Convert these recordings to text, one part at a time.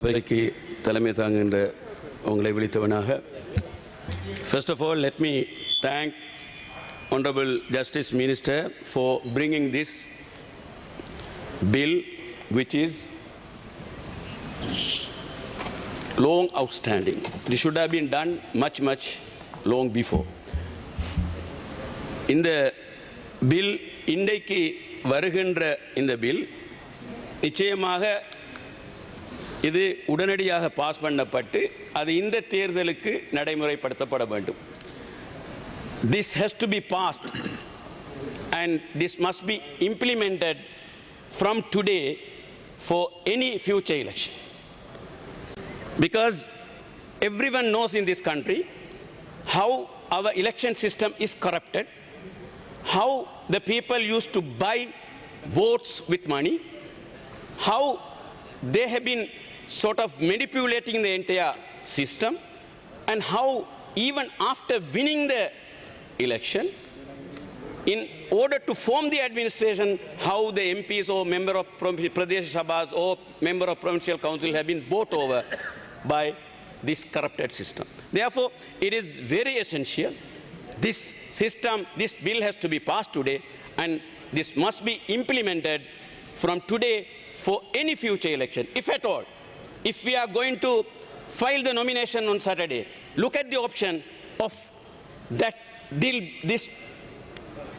First of all, let me thank Honorable Justice Minister for bringing this bill, which is long outstanding. This should have been done much long before. In the bill, இன்றைக்கு வருகின்ற இந்த bill நிச்சயமாக இது உடனடியாக pass பண்ணப்பட்டு அது இந்த தேர்தலுக்கு நடைமுறைப்படுத்தப்பட வேண்டும். This has to be passed and this must be implemented from today for any future election. Because everyone knows in this country how our election system is corrupted, how the people used to buy votes with money, how they have been sort of manipulating the entire system, and how even after winning the election, in order to form the administration, how the MPs or member of Pradesh Sabhas or member of provincial council have been bought over by this corrupted system. Therefore, it is very essential. This system, this bill has to be passed today, and this must be implemented from today for any future election, if at all. If we are going to file the nomination on Saturday, look at the option of that bill. This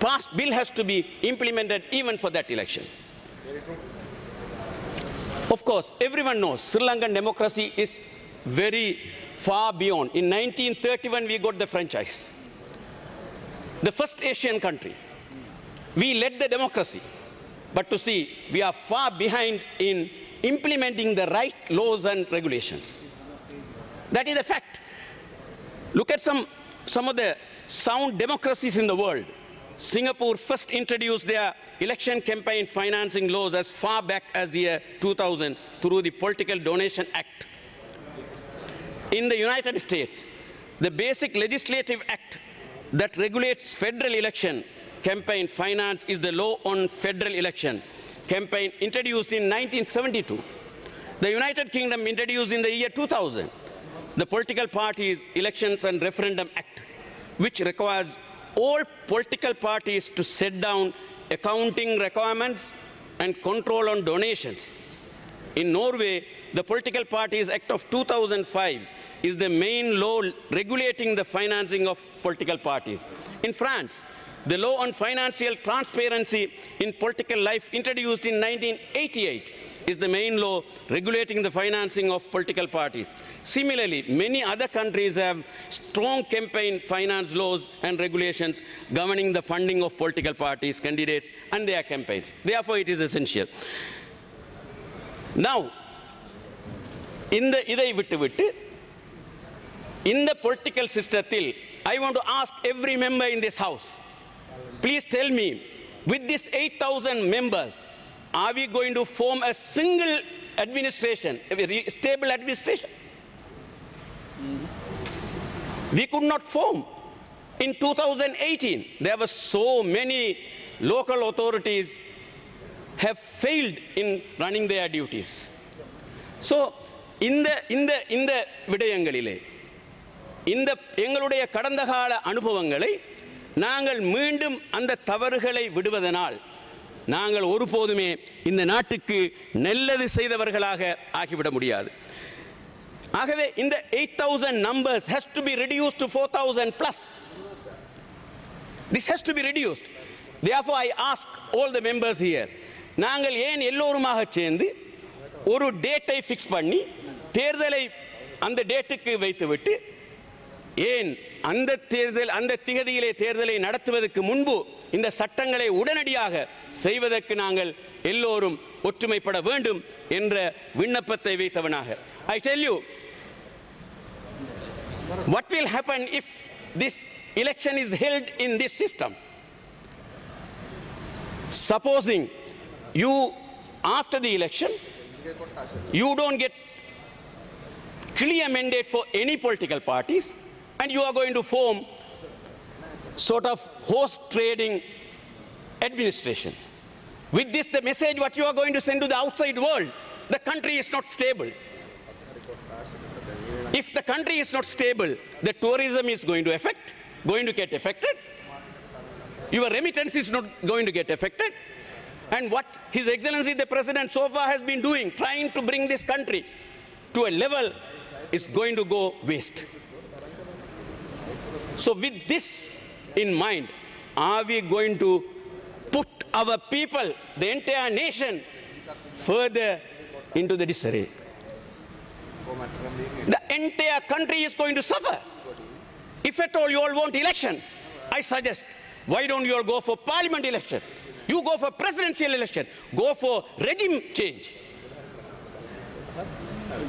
passed bill has to be implemented even for that election. Of course, everyone knows Sri Lankan democracy is very far beyond. In 1931, we got the franchise. The first Asian country. We led the democracy. But to see, we are far behind in implementing the right laws and regulations. That is a fact. Look at some of the sound democracies in the world. Singapore first introduced their election campaign financing laws as far back as the year 2000 through the Political Donation Act. In the United States, the basic legislative act that regulates federal election campaign finance is the Law on Federal Election Campaign, introduced in 1972. The United Kingdom introduced in the year 2000 the Political Parties Elections and Referendum Act, which requires all political parties to set down accounting requirements and control on donations. In Norway, the Political Parties Act of 2005 is the main law regulating the financing of political parties. In France, the Law on Financial Transparency in Political Life, introduced in 1988, is the main law regulating the financing of political parties. Similarly, many other countries have strong campaign finance laws and regulations governing the funding of political parties, candidates, and their campaigns. Therefore, it is essential. Now, in the political system, I want to ask every member in this house, please tell me, with these 8,000 members, are we going to form a single administration, a stable administration? We could not form. In 2018, there were so many local authorities have failed in running their duties. So, in the விடயங்களிலே இந்த எங்களுடைய கடந்த கால அனுபவங்களை நாங்கள் மீண்டும் அந்த தவறுகளை விடுவதனால் நாங்கள் ஒருபோதுமே இந்த நாட்டுக்கு நல்லது செய்தவர்களாக ஆகிவிட முடியாது. ஆகவே இந்த 8,000 numbers has to be reduced to 4,000 plus. This has to be reduced. Therefore, I ask all the members here, நாங்கள் ஏன் எல்லோருமாக சேர்ந்து ஒரு டேட்டை ஃபிக்ஸ் பண்ணி தேர்தலை அந்த டேட்டுக்கு வைத்துவிட்டு ஏன் அந்த திகதியிலே தேர்தலை நடத்துவதற்கு முன்பு இந்த சட்டங்களை உடனடியாக செய்வதற்கு நாங்கள் எல்லோரும் ஒற்றுமைப்பட வேண்டும் என்ற விண்ணப்பத்தை வைத்தவனாக I tell you, what will happen if this election is held in this system? Supposing you, after the election, you don't get clear mandate for any political parties, and you are going to form sort of horse trading administration. With this, the message what you are going to send to the outside world, the country is not stable. If the country is not stable, the tourism is going to get affected. Your remittance is not going to get affected. And what His Excellency the President so far has been doing, trying to bring this country to a level, is going to go waste. So with this in mind, are we going to put our people, the entire nation, further into the disarray? The entire country is going to suffer. If at all you all want election, I suggest, why don't you all go for parliament election? You go for presidential election. Go for regime change.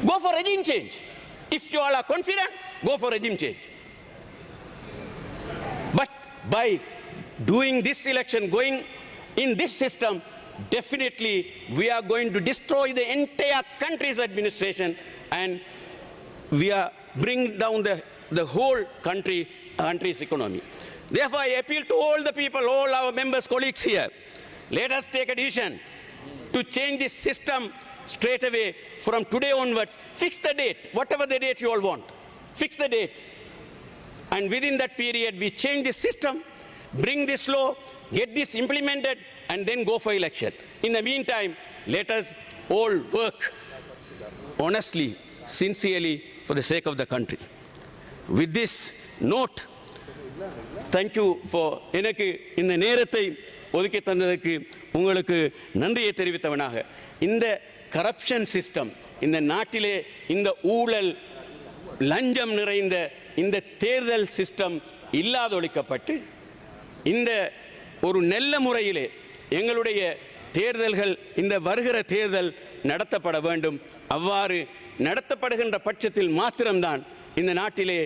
Go for regime change. If you all are confident, go for regime change. But by doing this election, going in this system, definitely we are going to destroy the entire country's administration, and we are bring down the whole country's economy. Therefore, I appeal to all the people, all our members, colleagues here, let us take a decision to change this system straight away from today onwards. Fix the date, whatever the date you all want. Fix the date. And within that period, we change the system, bring this law, get this implemented, and then go for election. In the meantime, let us all work honestly, sincerely, for the sake of the country. With this note, thank you for எனக்கு இந்த நேரத்தை ஒதுக்கி தந்ததற்கு உங்களுக்கு நன்றியை தெரிவித்தவனாக, இந்த corruption system, இந்த நாட்டிலே இந்த ஊழல் லஞ்சம் நிறைந்த இந்த தேர்தல் சிஸ்டம் இல்லாதொழிக்கப்பட்டு இந்த ஒரு நல்ல முறையிலே எங்களுடைய தேர்தல்கள், இந்த வருகிற தேர்தல் நடத்தப்பட வேண்டும். அவ்வாறு நடத்தப்படுகின்ற பட்சத்தில் மாத்திரம்தான் இந்த நாட்டிலே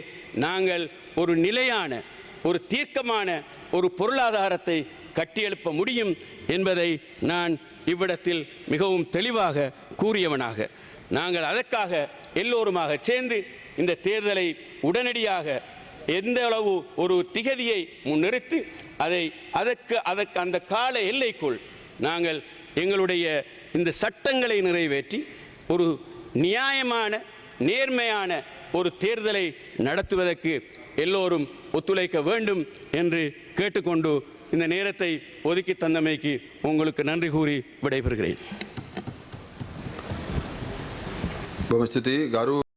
நாங்கள் ஒரு நிலையான, ஒரு தீர்க்கமான ஒரு பொருளாதாரத்தை கட்டியெழுப்ப முடியும் என்பதை நான் இவ்விடத்தில் மிகவும் தெளிவாக கூறியவனாக, நாங்கள் அதற்காக எல்லோருமாக சேர்ந்து இந்த தேர்தலை உடனடியாக எந்த அளவு ஒரு திகதியை முன்னிறுத்தி அதற்கு அந்த கால எல்லைக்குள் நாங்கள் எங்களுடைய இந்த சட்டங்களை நிறைவேற்றி ஒரு நியாயமான, நேர்மையான ஒரு தேர்தலை நடத்துவதற்கு எல்லோரும் ஒத்துழைக்க வேண்டும் என்று கேட்டுக்கொண்டு இந்த நேரத்தை ஒதுக்கி தந்தமைக்கு உங்களுக்கு நன்றி கூறி விடைபெறுகிறேன்.